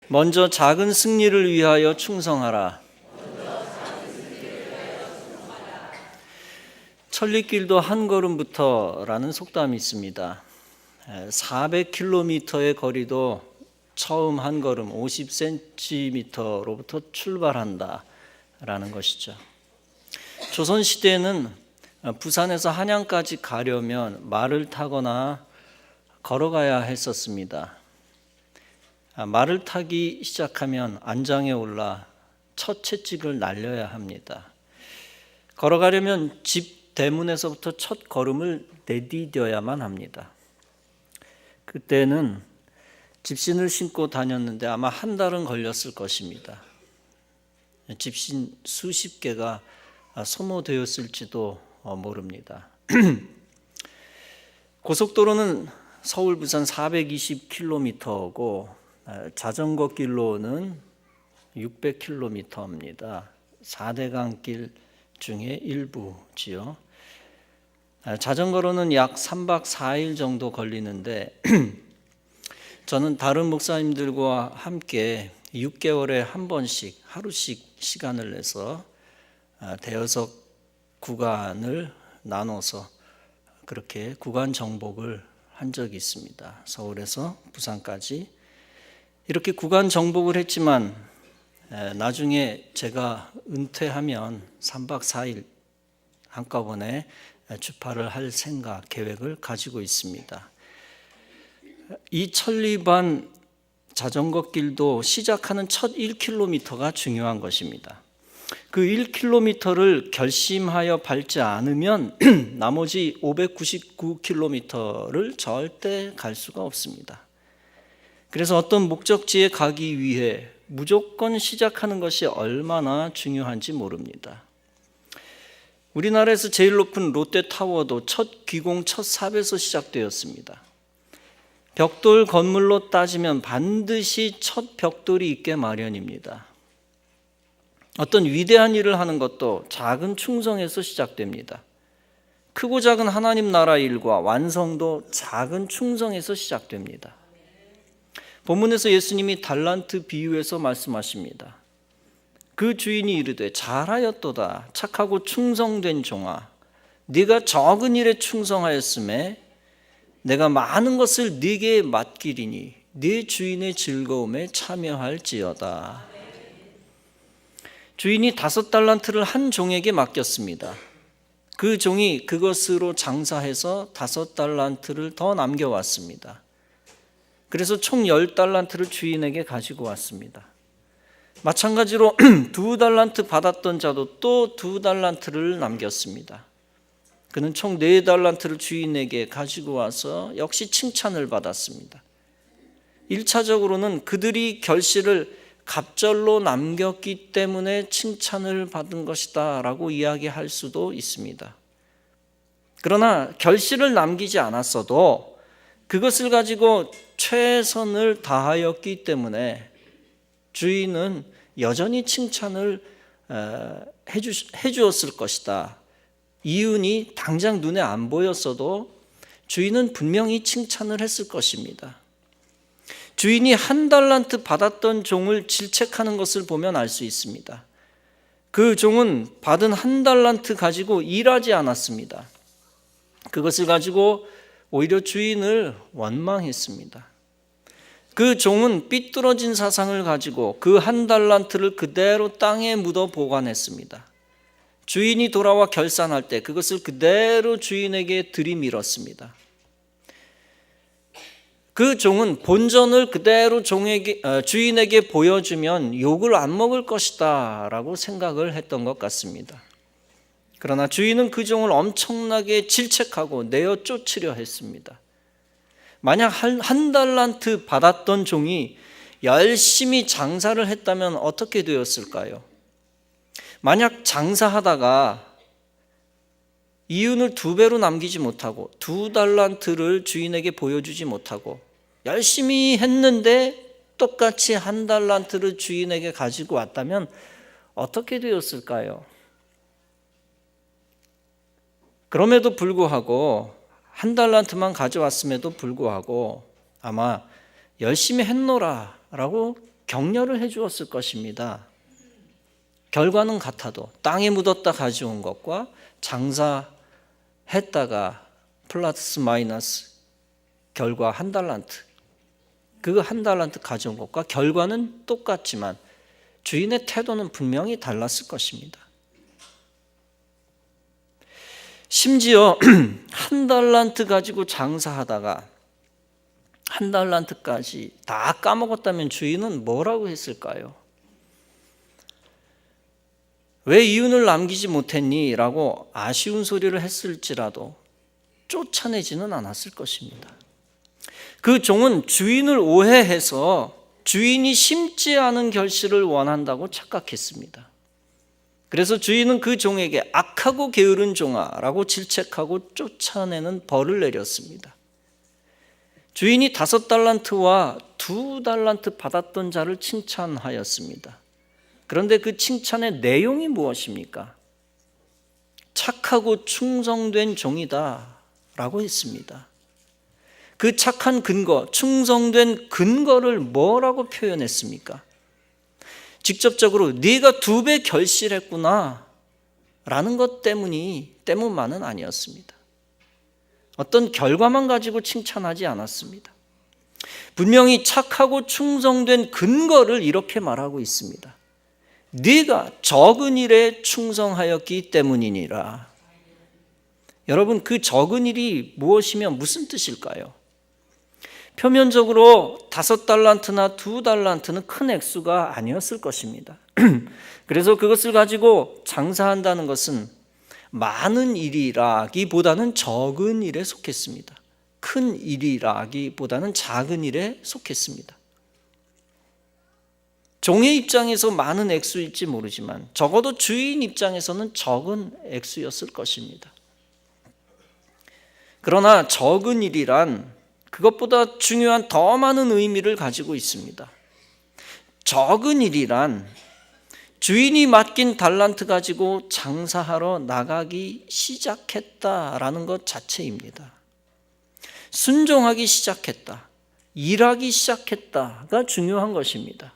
먼저 작은 승리를 위하여 충성하라. 천리길도 한 걸음부터라는 속담이 있습니다. 400km의 거리도 처음 한 걸음 50cm로부터 출발한다 라는 것이죠. 조선시대에는 부산에서 한양까지 가려면 말을 타거나 걸어가야 했었습니다. 말을 타기 시작하면 안장에 올라 첫 채찍을 날려야 합니다. 걸어가려면 집 대문에서부터 첫 걸음을 내디뎌야만 합니다. 그때는 집신을 신고 다녔는데 아마 한 달은 걸렸을 것입니다. 집신 수십 개가 소모되었을지도 모릅니다. 고속도로는 서울 부산 420km고 자전거 길로는 600km입니다. 4대강 길 중에 일부지요. 자전거로는 약 3박 4일 정도 걸리는데 저는 다른 목사님들과 함께 6개월에 한 번씩 하루씩 시간을 내서 대여섯 구간을 나눠서 그렇게 구간 정복을 한 적이 있습니다. 서울에서 부산까지 이렇게 구간 정복을 했지만 나중에 제가 은퇴하면 3박 4일 한꺼번에 주파를 할 생각, 계획을 가지고 있습니다. 이 천리반 자전거 길도 시작하는 첫 1km가 중요한 것입니다. 그 1km를 결심하여 밟지 않으면 나머지 599km를 절대 갈 수가 없습니다. 그래서 어떤 목적지에 가기 위해 무조건 시작하는 것이 얼마나 중요한지 모릅니다. 우리나라에서 제일 높은 롯데타워도 첫 기공 첫 삽에서 시작되었습니다. 벽돌 건물로 따지면 반드시 첫 벽돌이 있게 마련입니다. 어떤 위대한 일을 하는 것도 작은 충성에서 시작됩니다. 크고 작은 하나님 나라 일과 완성도 작은 충성에서 시작됩니다. 본문에서 예수님이 달란트 비유에서 말씀하십니다. 그 주인이 이르되 잘하였도다 착하고 충성된 종아 네가 적은 일에 충성하였음에 내가 많은 것을 네게 맡기리니 네 주인의 즐거움에 참여할지어다. 주인이 5달란트를 한 종에게 맡겼습니다. 그 종이 그것으로 장사해서 5달란트를 더 남겨왔습니다. 그래서 총 10달란트를 주인에게 가지고 왔습니다. 마찬가지로 2달란트 받았던 자도 또 2달란트를 남겼습니다. 그는 총 4달란트를 주인에게 가지고 와서 역시 칭찬을 받았습니다. 1차적으로는 그들이 결실을 갑절로 남겼기 때문에 칭찬을 받은 것이다 라고 이야기할 수도 있습니다. 그러나 결실을 남기지 않았어도 그것을 가지고 최선을 다하였기 때문에 주인은 여전히 칭찬을 해주었을 것이다. 이윤이 당장 눈에 안 보였어도 주인은 분명히 칭찬을 했을 것입니다. 주인이 1달란트 받았던 종을 질책하는 것을 보면 알 수 있습니다. 그 종은 받은 1달란트 가지고 일하지 않았습니다. 그것을 가지고 오히려 주인을 원망했습니다. 그 종은 삐뚤어진 사상을 가지고 그 1달란트를 그대로 땅에 묻어 보관했습니다. 주인이 돌아와 결산할 때 그것을 그대로 주인에게 들이밀었습니다. 그 종은 본전을 그대로 주인에게 보여주면 욕을 안 먹을 것이다 라고 생각을 했던 것 같습니다. 그러나 주인은 그 종을 엄청나게 질책하고 내어 쫓으려 했습니다. 만약 1달란트 받았던 종이 열심히 장사를 했다면 어떻게 되었을까요? 만약 장사하다가 이윤을 2배로 남기지 못하고 2달란트를 주인에게 보여주지 못하고 열심히 했는데 똑같이 1달란트를 주인에게 가지고 왔다면 어떻게 되었을까요? 그럼에도 불구하고 1달란트만 가져왔음에도 불구하고 아마 열심히 했노라 라고 격려를 해 주었을 것입니다. 결과는 같아도 땅에 묻었다 가져온 것과 장사했다가 플러스 마이너스 결과 한 달란트, 그 한 달란트 가져온 것과 결과는 똑같지만 주인의 태도는 분명히 달랐을 것입니다. 심지어 한 달란트 가지고 장사하다가 한 달란트까지 다 까먹었다면 주인은 뭐라고 했을까요? 왜 이윤을 남기지 못했니? 라고 아쉬운 소리를 했을지라도 쫓아내지는 않았을 것입니다. 그 종은 주인을 오해해서 주인이 심지 않은 결실을 원한다고 착각했습니다. 그래서 주인은 그 종에게 악하고 게으른 종아 라고 질책하고 쫓아내는 벌을 내렸습니다. 주인이 5달란트와 2달란트 받았던 자를 칭찬하였습니다. 그런데 그 칭찬의 내용이 무엇입니까? 착하고 충성된 종이다 라고 했습니다. 그 착한 근거, 충성된 근거를 뭐라고 표현했습니까? 직접적으로 네가 2배 결실했구나 라는 것 때문만은 아니었습니다. 어떤 결과만 가지고 칭찬하지 않았습니다. 분명히 착하고 충성된 근거를 이렇게 말하고 있습니다. 네가 적은 일에 충성하였기 때문이니라. 여러분, 그 적은 일이 무엇이며 무슨 뜻일까요? 표면적으로 5달란트나 2달란트는 큰 액수가 아니었을 것입니다. 그래서 그것을 가지고 장사한다는 것은 많은 일이라기보다는 적은 일에 속했습니다. 큰 일이라기보다는 작은 일에 속했습니다. 종의 입장에서 많은 액수일지 모르지만 적어도 주인 입장에서는 적은 액수였을 것입니다. 그러나 적은 일이란 그것보다 중요한 더 많은 의미를 가지고 있습니다. 적은 일이란 주인이 맡긴 달란트 가지고 장사하러 나가기 시작했다라는 것 자체입니다. 순종하기 시작했다, 일하기 시작했다가 중요한 것입니다.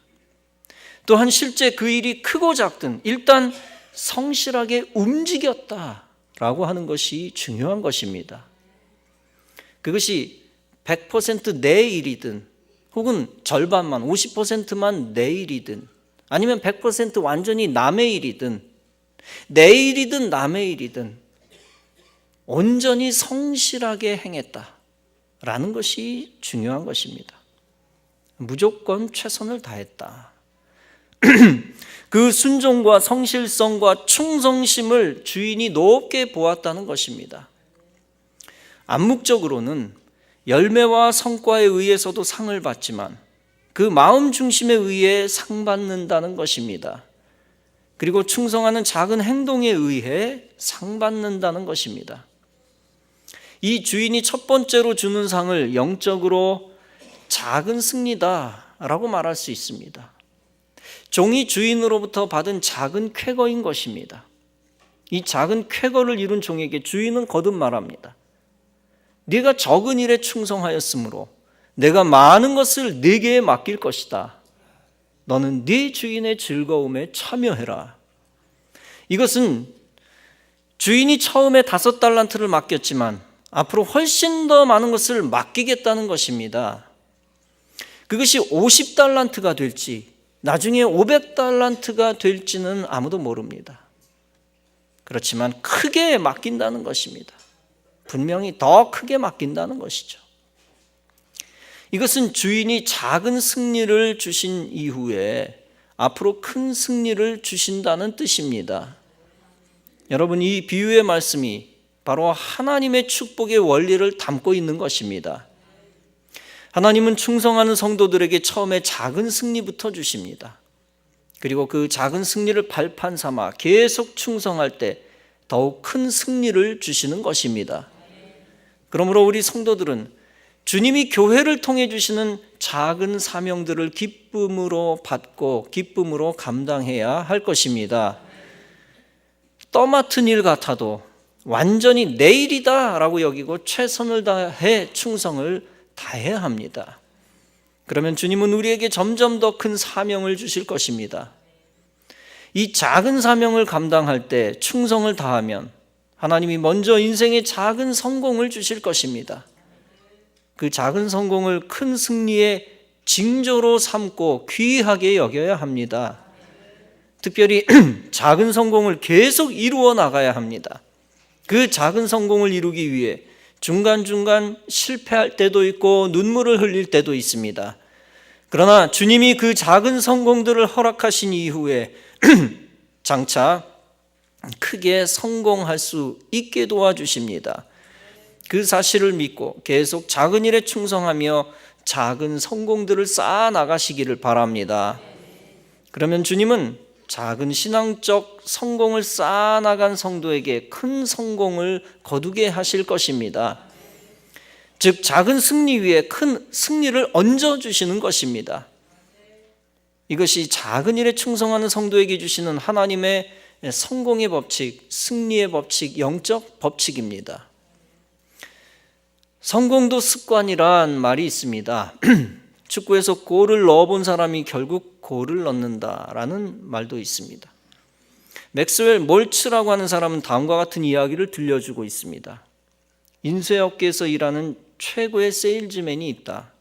또한 실제 그 일이 크고 작든 일단 성실하게 움직였다라고 하는 것이 중요한 것입니다. 그것이 100% 내 일이든 혹은 절반만 50%만 내 일이든 아니면 100% 완전히 남의 일이든 내 일이든 남의 일이든 온전히 성실하게 행했다라는 것이 중요한 것입니다. 무조건 최선을 다했다. 그 순종과 성실성과 충성심을 주인이 높게 보았다는 것입니다. 암묵적으로는 열매와 성과에 의해서도 상을 받지만 그 마음 중심에 의해 상 받는다는 것입니다. 그리고 충성하는 작은 행동에 의해 상 받는다는 것입니다. 이 주인이 첫 번째로 주는 상을 영적으로 작은 승리다라고 말할 수 있습니다. 종이 주인으로부터 받은 작은 쾌거인 것입니다. 이 작은 쾌거를 이룬 종에게 주인은 거듭 말합니다. 네가 적은 일에 충성하였으므로 내가 많은 것을 네게 맡길 것이다. 너는 네 주인의 즐거움에 참여해라. 이것은 주인이 처음에 5달란트를 맡겼지만 앞으로 훨씬 더 많은 것을 맡기겠다는 것입니다. 그것이 50달란트가 될지 나중에 500달란트가 될지는 아무도 모릅니다. 그렇지만 크게 맡긴다는 것입니다. 분명히 더 크게 맡긴다는 것이죠. 이것은 주인이 작은 승리를 주신 이후에 앞으로 큰 승리를 주신다는 뜻입니다. 여러분, 이 비유의 말씀이 바로 하나님의 축복의 원리를 담고 있는 것입니다. 하나님은 충성하는 성도들에게 처음에 작은 승리부터 주십니다. 그리고 그 작은 승리를 발판 삼아 계속 충성할 때 더욱 큰 승리를 주시는 것입니다. 그러므로 우리 성도들은 주님이 교회를 통해 주시는 작은 사명들을 기쁨으로 받고 기쁨으로 감당해야 할 것입니다. 떠맡은 일 같아도 완전히 내 일이다 라고 여기고 최선을 다해 충성을 다해야 합니다. 그러면 주님은 우리에게 점점 더 큰 사명을 주실 것입니다. 이 작은 사명을 감당할 때 충성을 다하면 하나님이 먼저 인생의 작은 성공을 주실 것입니다. 그 작은 성공을 큰 승리의 징조로 삼고 귀하게 여겨야 합니다. 특별히 작은 성공을 계속 이루어 나가야 합니다. 그 작은 성공을 이루기 위해 중간중간 실패할 때도 있고 눈물을 흘릴 때도 있습니다. 그러나 주님이 그 작은 성공들을 허락하신 이후에 장차 크게 성공할 수 있게 도와주십니다. 그 사실을 믿고 계속 작은 일에 충성하며 작은 성공들을 쌓아 나가시기를 바랍니다. 그러면 주님은 작은 신앙적 성공을 쌓아 나간 성도에게 큰 성공을 거두게 하실 것입니다. 즉 작은 승리 위에 큰 승리를 얹어주시는 것입니다. 이것이 작은 일에 충성하는 성도에게 주시는 하나님의 성공의 법칙, 승리의 법칙, 영적 법칙입니다. 성공도 습관이란 말이 있습니다. 축구에서 골을 넣어본 사람이 결국 골을 넣는다라는 말도 있습니다. 맥스웰 몰츠라고 하는 사람은 다음과 같은 이야기를 들려주고 있습니다. 인쇄업계에서 일하는 최고의 세일즈맨이 있다.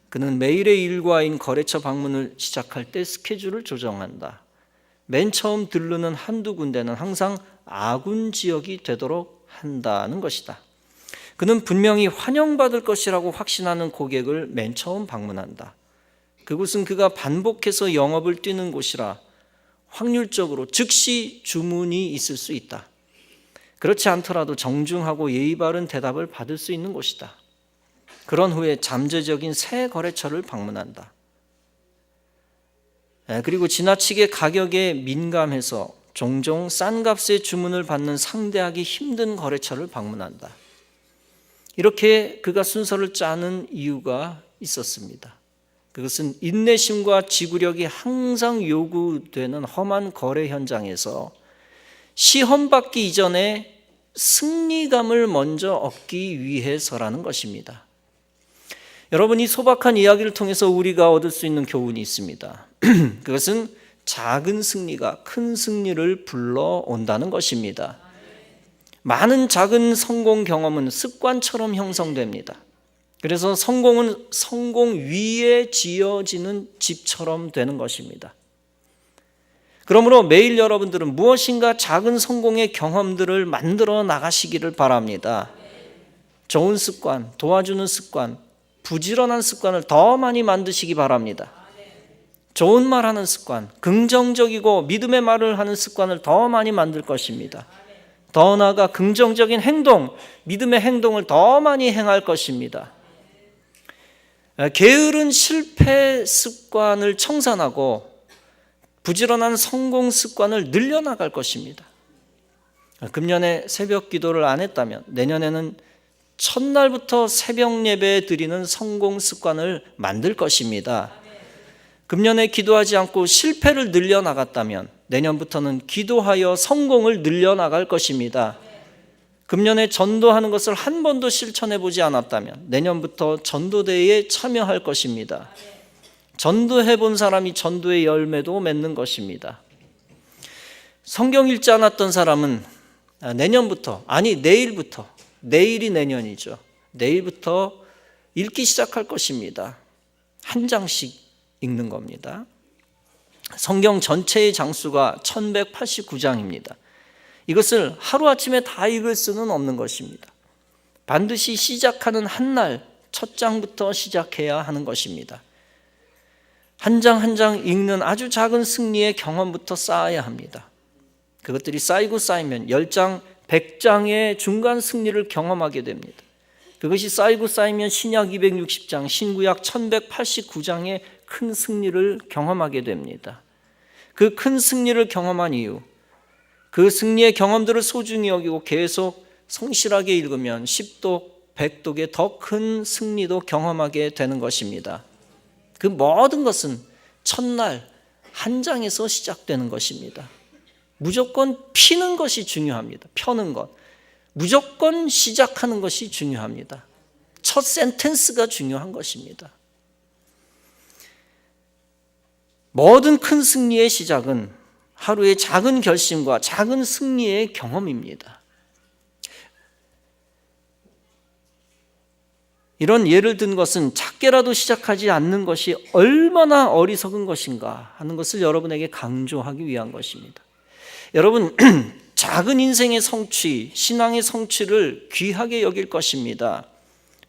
그는 매일의 일과인 거래처 방문을 시작할 때 스케줄을 조정한다. 맨 처음 들르는 한두 군데는 항상 아군 지역이 되도록 한다는 것이다. 그는 분명히 환영받을 것이라고 확신하는 고객을 맨 처음 방문한다. 그곳은 그가 반복해서 영업을 뛰는 곳이라 확률적으로 즉시 주문이 있을 수 있다. 그렇지 않더라도 정중하고 예의 바른 대답을 받을 수 있는 곳이다. 그런 후에 잠재적인 새 거래처를 방문한다. 그리고 지나치게 가격에 민감해서 종종 싼 값에 주문을 받는 상대하기 힘든 거래처를 방문한다. 이렇게 그가 순서를 짜는 이유가 있었습니다. 그것은 인내심과 지구력이 항상 요구되는 험한 거래 현장에서 시험받기 이전에 승리감을 먼저 얻기 위해서라는 것입니다. 여러분, 이 소박한 이야기를 통해서 우리가 얻을 수 있는 교훈이 있습니다. 그것은 작은 승리가 큰 승리를 불러온다는 것입니다. 많은 작은 성공 경험은 습관처럼 형성됩니다. 그래서 성공은 성공 위에 지어지는 집처럼 되는 것입니다. 그러므로 매일 여러분들은 무엇인가 작은 성공의 경험들을 만들어 나가시기를 바랍니다. 좋은 습관, 도와주는 습관, 부지런한 습관을 더 많이 만드시기 바랍니다. 좋은 말하는 습관, 긍정적이고 믿음의 말을 하는 습관을 더 많이 만들 것입니다. 더 나아가 긍정적인 행동, 믿음의 행동을 더 많이 행할 것입니다. 게으른 실패 습관을 청산하고 부지런한 성공 습관을 늘려나갈 것입니다. 금년에 새벽 기도를 안 했다면 내년에는 첫날부터 새벽 예배 드리는 성공 습관을 만들 것입니다. 금년에 기도하지 않고 실패를 늘려나갔다면 내년부터는 기도하여 성공을 늘려나갈 것입니다. 금년에 전도하는 것을 한 번도 실천해 보지 않았다면 내년부터 전도대회에 참여할 것입니다. 전도해 본 사람이 전도의 열매도 맺는 것입니다. 성경 읽지 않았던 사람은 내년부터, 아니 내일부터, 내일이 내년이죠. 내일부터 읽기 시작할 것입니다. 한 장씩 읽는 겁니다. 성경 전체의 장수가 1189장입니다. 이것을 하루아침에 다 읽을 수는 없는 것입니다. 반드시 시작하는 한 날 첫 장부터 시작해야 하는 것입니다. 한 장 한 장 읽는 아주 작은 승리의 경험부터 쌓아야 합니다. 그것들이 쌓이고 쌓이면 10장, 100장의 중간 승리를 경험하게 됩니다. 그것이 쌓이고 쌓이면 신약 260장, 신구약 1189장의 큰 승리를 경험하게 됩니다. 그 큰 승리를 경험한 이후 그 승리의 경험들을 소중히 여기고 계속 성실하게 읽으면 10독, 100독의 더 큰 승리도 경험하게 되는 것입니다. 그 모든 것은 첫날 한 장에서 시작되는 것입니다. 무조건 피는 것이 중요합니다. 펴는 것. 무조건 시작하는 것이 중요합니다. 첫 센텐스가 중요한 것입니다. 모든 큰 승리의 시작은 하루의 작은 결심과 작은 승리의 경험입니다. 이런 예를 든 것은 작게라도 시작하지 않는 것이 얼마나 어리석은 것인가 하는 것을 여러분에게 강조하기 위한 것입니다. 여러분, 작은 인생의 성취, 신앙의 성취를 귀하게 여길 것입니다.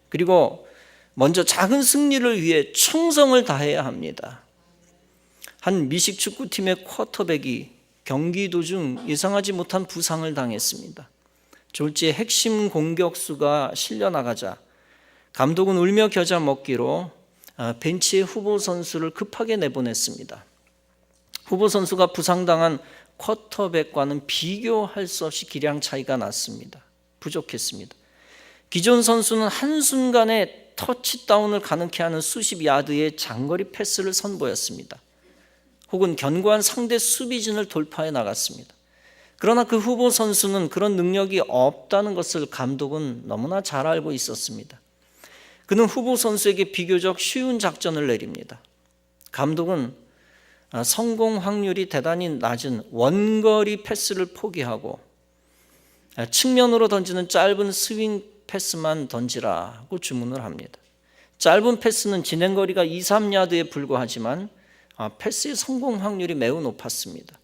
그리고 먼저 작은 승리를 위해 충성을 다해야 합니다. 한 미식 축구팀의 쿼터백이 경기 도중 예상하지 못한 부상을 당했습니다. 졸지에 핵심 공격수가 실려나가자 감독은 울며 겨자 먹기로 벤치에 후보 선수를 급하게 내보냈습니다. 후보 선수가 부상당한 쿼터백과는 비교할 수 없이 기량 차이가 났습니다. 부족했습니다. 기존 선수는 한순간에 터치다운을 가능케 하는 수십 야드의 장거리 패스를 선보였습니다. 혹은 견고한 상대 수비진을 돌파해 나갔습니다. 그러나 그 후보 선수는 그런 능력이 없다는 것을 감독은 너무나 잘 알고 있었습니다. 그는 후보 선수에게 비교적 쉬운 작전을 내립니다. 감독은 성공 확률이 대단히 낮은 원거리 패스를 포기하고 측면으로 던지는 짧은 스윙 패스만 던지라고 주문을 합니다. 짧은 패스는 진행거리가 2, 3야드에 불과하지만 패스의 성공 확률이 매우 높았습니다.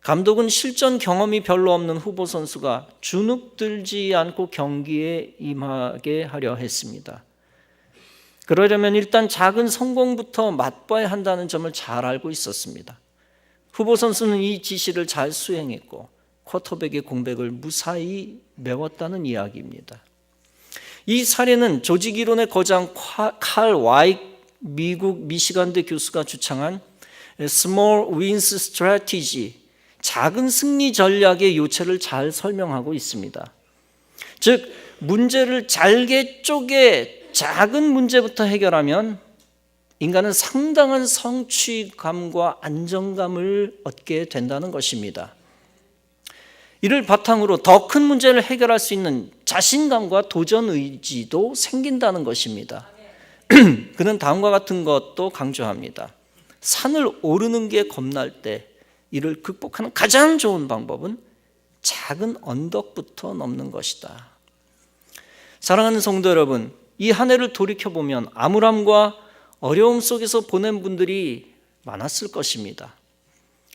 감독은 실전 경험이 별로 없는 후보 선수가 주눅들지 않고 경기에 임하게 하려 했습니다. 그러려면 일단 작은 성공부터 맛봐야 한다는 점을 잘 알고 있었습니다. 후보 선수는 이 지시를 잘 수행했고 쿼터백의 공백을 무사히 메웠다는 이야기입니다. 이 사례는 조직 이론의 거장 칼 와이트 미국 미시간대 교수가 주창한 Small Wins Strategy, 작은 승리 전략의 요체를 잘 설명하고 있습니다. 즉, 문제를 잘게 쪼개 작은 문제부터 해결하면 인간은 상당한 성취감과 안정감을 얻게 된다는 것입니다. 이를 바탕으로 더 큰 문제를 해결할 수 있는 자신감과 도전 의지도 생긴다는 것입니다. 그는 다음과 같은 것도 강조합니다. 산을 오르는 게 겁날 때 이를 극복하는 가장 좋은 방법은 작은 언덕부터 넘는 것이다. 사랑하는 성도 여러분, 이 한 해를 돌이켜보면 암울함과 어려움 속에서 보낸 분들이 많았을 것입니다.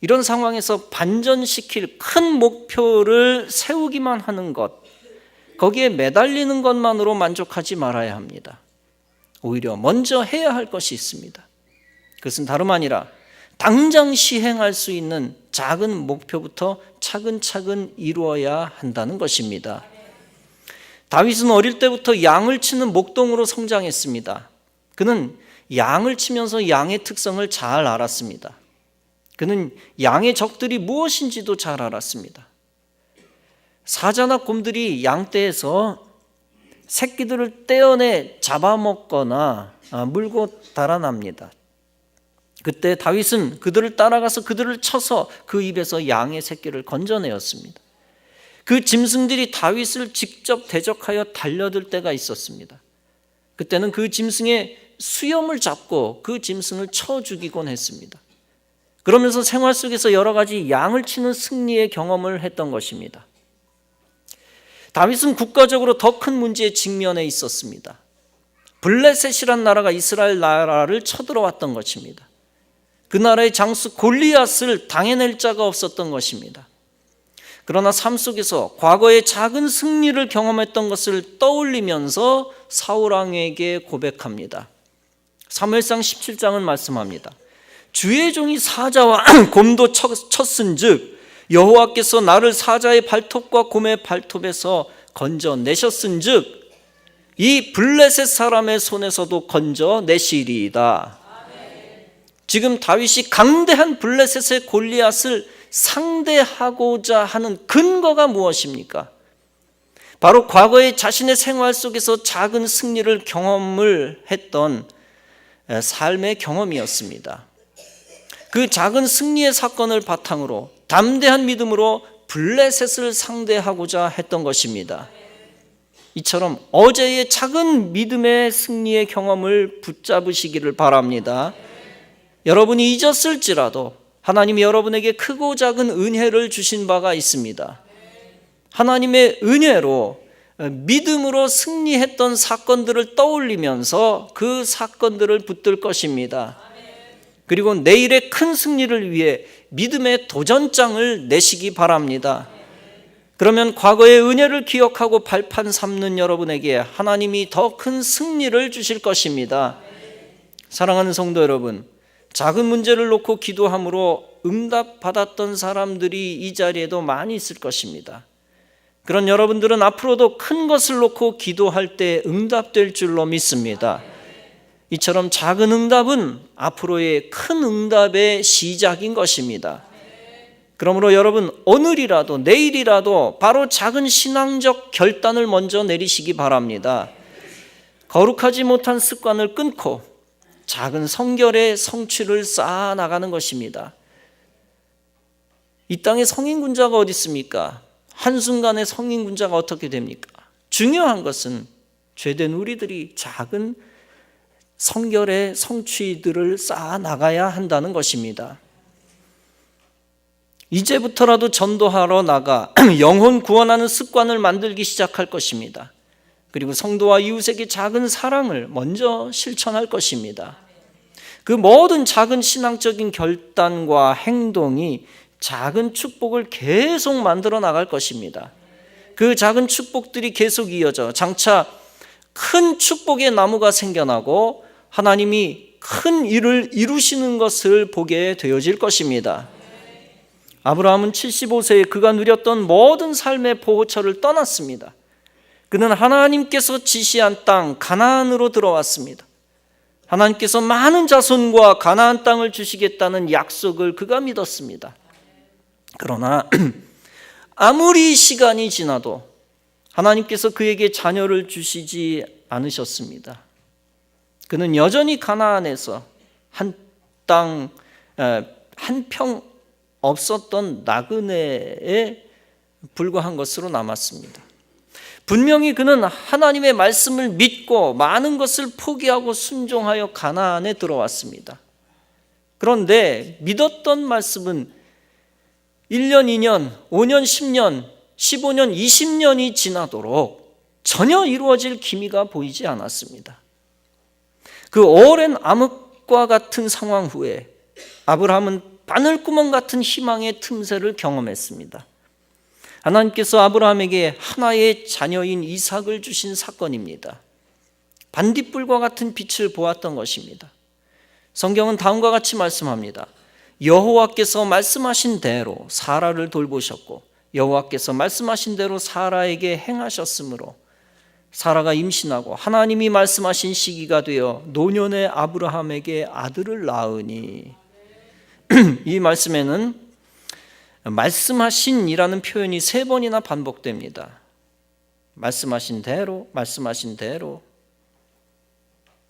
이런 상황에서 반전시킬 큰 목표를 세우기만 하는 것, 거기에 매달리는 것만으로 만족하지 말아야 합니다. 오히려 먼저 해야 할 것이 있습니다. 그것은 다름 아니라 당장 시행할 수 있는 작은 목표부터 차근차근 이루어야 한다는 것입니다. 다윗은 어릴 때부터 양을 치는 목동으로 성장했습니다. 그는 양을 치면서 양의 특성을 잘 알았습니다. 그는 양의 적들이 무엇인지도 잘 알았습니다. 사자나 곰들이 양떼에서 새끼들을 떼어내 잡아먹거나 물고 달아납니다. 그때 다윗은 그들을 따라가서 그들을 쳐서 그 입에서 양의 새끼를 건져내었습니다. 그 짐승들이 다윗을 직접 대적하여 달려들 때가 있었습니다. 그때는 그 짐승의 수염을 잡고 그 짐승을 쳐 죽이곤 했습니다. 그러면서 생활 속에서 여러 가지 양을 치는 승리의 경험을 했던 것입니다. 다윗은 국가적으로 더 큰 문제에 직면해 있었습니다. 블레셋이란 나라가 이스라엘 나라를 쳐들어왔던 것입니다. 그 나라의 장수 골리앗을 당해낼 자가 없었던 것입니다. 그러나 삶 속에서 과거의 작은 승리를 경험했던 것을 떠올리면서 사울 왕에게 고백합니다. 사무엘상 17장은 말씀합니다. 주의 종이 사자와 곰도 쳤은즉 여호와께서 나를 사자의 발톱과 곰의 발톱에서 건져내셨은즉 이 블레셋 사람의 손에서도 건져내시리이다. 지금 다윗이 강대한 블레셋의 골리앗을 상대하고자 하는 근거가 무엇입니까? 바로 과거의 자신의 생활 속에서 작은 승리를 경험을 했던 삶의 경험이었습니다. 그 작은 승리의 사건을 바탕으로 담대한 믿음으로 블레셋을 상대하고자 했던 것입니다. 이처럼 어제의 작은 믿음의 승리의 경험을 붙잡으시기를 바랍니다. 여러분이 잊었을지라도 하나님이 여러분에게 크고 작은 은혜를 주신 바가 있습니다. 하나님의 은혜로 믿음으로 승리했던 사건들을 떠올리면서 그 사건들을 붙들 것입니다. 그리고 내일의 큰 승리를 위해 믿음의 도전장을 내시기 바랍니다. 그러면 과거의 은혜를 기억하고 발판 삼는 여러분에게 하나님이 더 큰 승리를 주실 것입니다. 사랑하는 성도 여러분, 작은 문제를 놓고 기도함으로 응답받았던 사람들이 이 자리에도 많이 있을 것입니다. 그런 여러분들은 앞으로도 큰 것을 놓고 기도할 때 응답될 줄로 믿습니다. 이처럼 작은 응답은 앞으로의 큰 응답의 시작인 것입니다. 그러므로 여러분, 오늘이라도 내일이라도 바로 작은 신앙적 결단을 먼저 내리시기 바랍니다. 거룩하지 못한 습관을 끊고 작은 성결의 성취를 쌓아 나가는 것입니다. 이 땅에 성인군자가 어디 있습니까? 한순간에 성인군자가 어떻게 됩니까? 중요한 것은 죄된 우리들이 작은 성결의 성취들을 쌓아 나가야 한다는 것입니다. 이제부터라도 전도하러 나가 영혼 구원하는 습관을 만들기 시작할 것입니다. 그리고 성도와 이웃에게 작은 사랑을 먼저 실천할 것입니다. 그 모든 작은 신앙적인 결단과 행동이 작은 축복을 계속 만들어 나갈 것입니다. 그 작은 축복들이 계속 이어져 장차 큰 축복의 나무가 생겨나고 하나님이 큰 일을 이루시는 것을 보게 되어질 것입니다. 아브라함은 75세에 그가 누렸던 모든 삶의 보호처를 떠났습니다. 그는 하나님께서 지시한 땅 가나안으로 들어왔습니다. 하나님께서 많은 자손과 가나안 땅을 주시겠다는 약속을 그가 믿었습니다. 그러나 아무리 시간이 지나도 하나님께서 그에게 자녀를 주시지 않으셨습니다. 그는 여전히 가나안에서 한 평 없었던 나그네에 불과한 것으로 남았습니다. 분명히 그는 하나님의 말씀을 믿고 많은 것을 포기하고 순종하여 가나안에 들어왔습니다. 그런데 믿었던 말씀은 1년, 2년, 5년, 10년, 15년, 20년이 지나도록 전혀 이루어질 기미가 보이지 않았습니다. 그 오랜 암흑과 같은 상황 후에 아브라함은 바늘구멍 같은 희망의 틈새를 경험했습니다. 하나님께서 아브라함에게 하나의 자녀인 이삭을 주신 사건입니다. 반딧불과 같은 빛을 보았던 것입니다. 성경은 다음과 같이 말씀합니다. 여호와께서 말씀하신 대로 사라를 돌보셨고 여호와께서 말씀하신 대로 사라에게 행하셨으므로 사라가 임신하고 하나님이 말씀하신 시기가 되어 노년의 아브라함에게 아들을 낳으니 이 말씀에는 말씀하신이라는 표현이 3번이나 반복됩니다. 말씀하신 대로, 말씀하신 대로,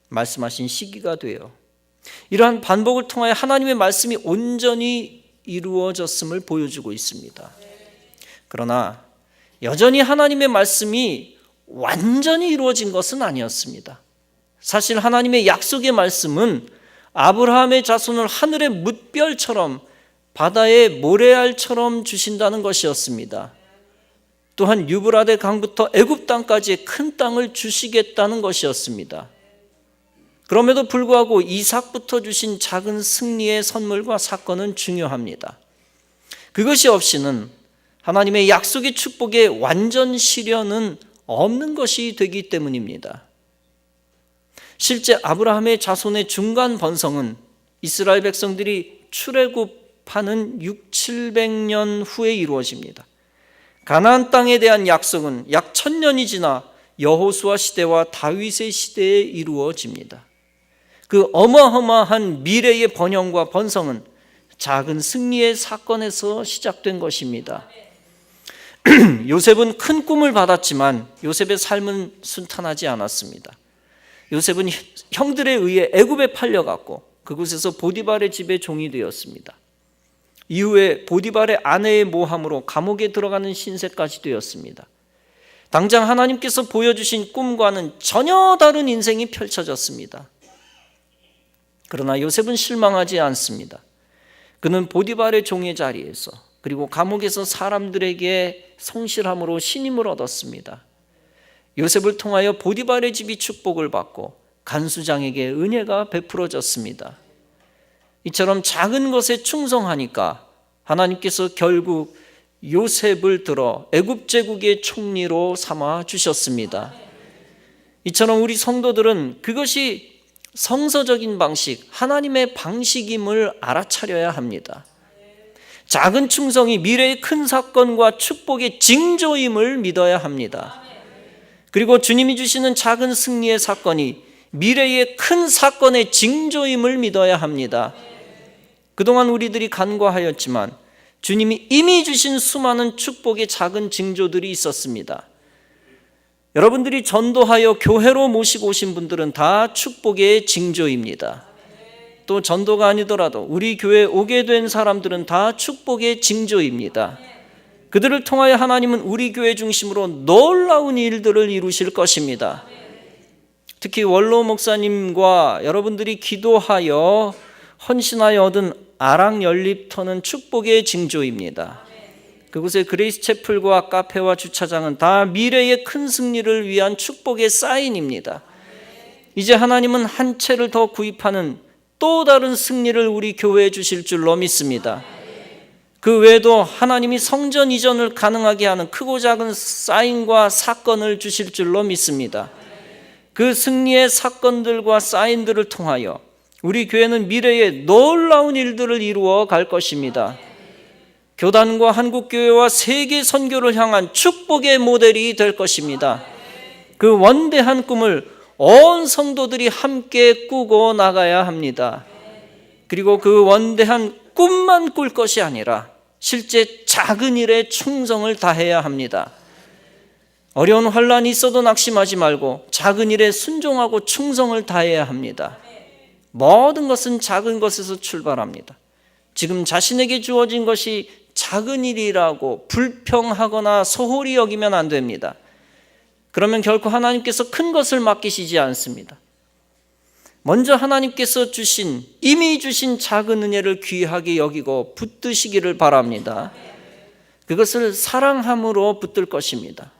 말씀하신 시기가 되어 이러한 반복을 통하여 하나님의 말씀이 온전히 이루어졌음을 보여주고 있습니다. 그러나 여전히 하나님의 말씀이 완전히 이루어진 것은 아니었습니다. 사실 하나님의 약속의 말씀은 아브라함의 자손을 하늘의 뭇별처럼 바다의 모래알처럼 주신다는 것이었습니다. 또한 유브라데 강부터 애굽 땅까지의 큰 땅을 주시겠다는 것이었습니다. 그럼에도 불구하고 이삭부터 주신 작은 승리의 선물과 사건은 중요합니다. 그것이 없이는 하나님의 약속의 축복의 완전 실현은 없는 것이 되기 때문입니다. 실제 아브라함의 자손의 중간 번성은 이스라엘 백성들이 출애굽하는 600~700년 후에 이루어집니다. 가나안 땅에 대한 약속은 약 1000년이 지나 여호수아 시대와 다윗의 시대에 이루어집니다. 그 어마어마한 미래의 번영과 번성은 작은 승리의 사건에서 시작된 것입니다. 요셉은 큰 꿈을 받았지만 요셉의 삶은 순탄하지 않았습니다. 요셉은 형들에 의해 애굽에 팔려갔고 그곳에서 보디발의 집에 종이 되었습니다. 이후에 보디발의 아내의 모함으로 감옥에 들어가는 신세까지 되었습니다. 당장 하나님께서 보여주신 꿈과는 전혀 다른 인생이 펼쳐졌습니다. 그러나 요셉은 실망하지 않습니다. 그는 보디발의 종의 자리에서 그리고 감옥에서 사람들에게 성실함으로 신임을 얻었습니다. 요셉을 통하여 보디발의 집이 축복을 받고 간수장에게 은혜가 베풀어졌습니다. 이처럼 작은 것에 충성하니까 하나님께서 결국 요셉을 들어 애굽 제국의 총리로 삼아 주셨습니다. 이처럼 우리 성도들은 그것이 성서적인 방식, 하나님의 방식임을 알아차려야 합니다. 작은 충성이 미래의 큰 사건과 축복의 징조임을 믿어야 합니다. 그리고 주님이 주시는 작은 승리의 사건이 미래의 큰 사건의 징조임을 믿어야 합니다. 그동안 우리들이 간과하였지만 주님이 이미 주신 수많은 축복의 작은 징조들이 있었습니다. 여러분들이 전도하여 교회로 모시고 오신 분들은 다 축복의 징조입니다. 또 전도가 아니더라도 우리 교회에 오게 된 사람들은 다 축복의 징조입니다. 그들을 통하여 하나님은 우리 교회 중심으로 놀라운 일들을 이루실 것입니다. 특히 원로 목사님과 여러분들이 기도하여 헌신하여 얻은 아랑 연립터는 축복의 징조입니다. 그곳의 그레이스 채플과 카페와 주차장은 다 미래의 큰 승리를 위한 축복의 사인입니다. 이제 하나님은 한 채를 더 구입하는 또 다른 승리를 우리 교회에 주실 줄로 믿습니다. 그 외에도 하나님이 성전 이전을 가능하게 하는 크고 작은 사인과 사건을 주실 줄로 믿습니다. 그 승리의 사건들과 사인들을 통하여 우리 교회는 미래에 놀라운 일들을 이루어 갈 것입니다. 교단과 한국교회와 세계 선교를 향한 축복의 모델이 될 것입니다. 그 원대한 꿈을 온 성도들이 함께 꾸고 나가야 합니다. 그리고 그 원대한 꿈만 꿀 것이 아니라 실제 작은 일에 충성을 다해야 합니다. 어려운 환란이 있어도 낙심하지 말고 작은 일에 순종하고 충성을 다해야 합니다. 모든 것은 작은 것에서 출발합니다. 지금 자신에게 주어진 것이 작은 일이라고 불평하거나 소홀히 여기면 안 됩니다. 그러면 결코 하나님께서 큰 것을 맡기시지 않습니다. 먼저 하나님께서 이미 주신 작은 은혜를 귀하게 여기고 붙드시기를 바랍니다. 그것을 사랑함으로 붙들 것입니다.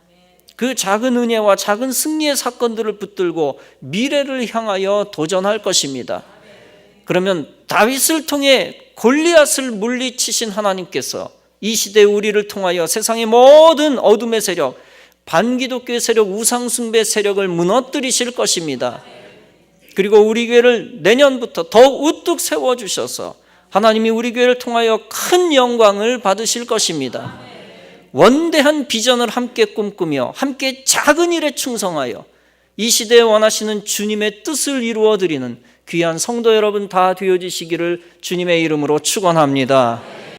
그 작은 은혜와 작은 승리의 사건들을 붙들고 미래를 향하여 도전할 것입니다. 그러면 다윗을 통해 골리앗을 물리치신 하나님께서 이 시대 우리를 통하여 세상의 모든 어둠의 세력, 반기독교의 세력, 우상숭배 세력을 무너뜨리실 것입니다. 그리고 우리 교회를 내년부터 더욱 우뚝 세워주셔서 하나님이 우리 교회를 통하여 큰 영광을 받으실 것입니다. 원대한 비전을 함께 꿈꾸며 함께 작은 일에 충성하여 이 시대에 원하시는 주님의 뜻을 이루어드리는 귀한 성도 여러분 다 되어지시기를 주님의 이름으로 축원합니다.